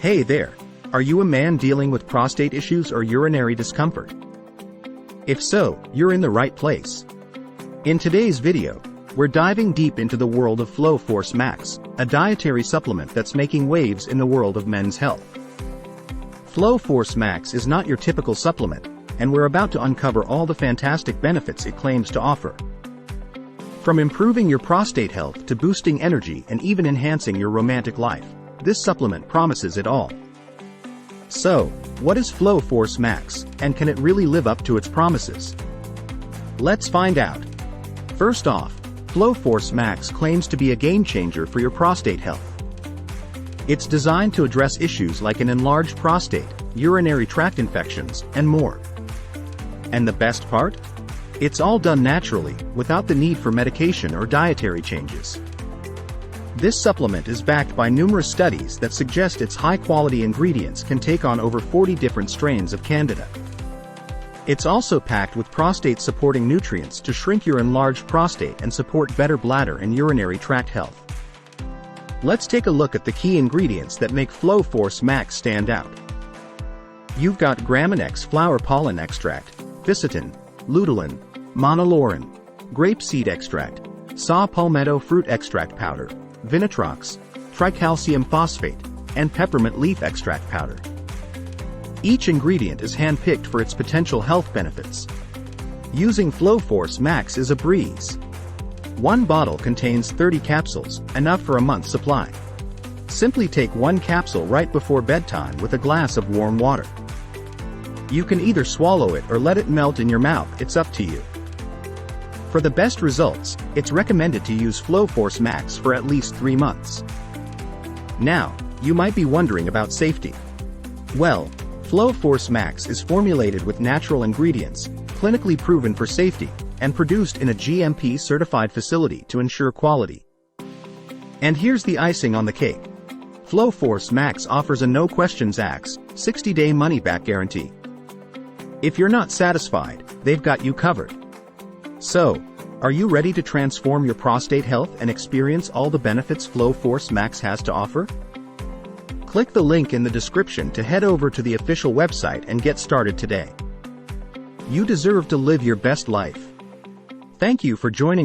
Hey there! Are you a man dealing with prostate issues or urinary discomfort? If so, you're in the right place. In today's video, we're diving deep into the world of FlowForce Max, a dietary supplement that's making waves in the world of men's health. FlowForce Max is not your typical supplement, and we're about to uncover all the fantastic benefits it claims to offer. From improving your prostate health to boosting energy and even enhancing your romantic life, this supplement promises it all. So, what is FlowForce Max, and can it really live up to its promises? Let's find out. First off, FlowForce Max claims to be a game-changer for your prostate health. It's designed to address issues like an enlarged prostate, urinary tract infections, and more. And the best part? It's all done naturally, without the need for medication or dietary changes. This supplement is backed by numerous studies that suggest its high-quality ingredients can take on over 40 different strains of Candida. It's also packed with prostate-supporting nutrients to shrink your enlarged prostate and support better bladder and urinary tract health. Let's take a look at the key ingredients that make FlowForce Max stand out. You've got Graminex flower pollen extract, Ficitin, Luteolin, Monolaurin, grapeseed extract, saw palmetto fruit extract powder, Vinitrox, tricalcium phosphate, and peppermint leaf extract powder. Each ingredient is hand-picked for its potential health benefits. Using FlowForce Max is a breeze. One bottle contains 30 capsules, enough for a month's supply. Simply take one capsule right before bedtime with a glass of warm water. You can either swallow it or let it melt in your mouth, it's up to you. For the best results, it's recommended to use FlowForce Max for at least 3 months. Now, you might be wondering about safety. Well, FlowForce Max is formulated with natural ingredients, clinically proven for safety, and produced in a GMP-certified facility to ensure quality. And here's the icing on the cake. FlowForce Max offers a no-questions-asked, 60-day money-back guarantee. If you're not satisfied, they've got you covered. So, are you ready to transform your prostate health and experience all the benefits FlowForce Max has to offer? Click the link in the description to head over to the official website and get started today. You deserve to live your best life. Thank you for joining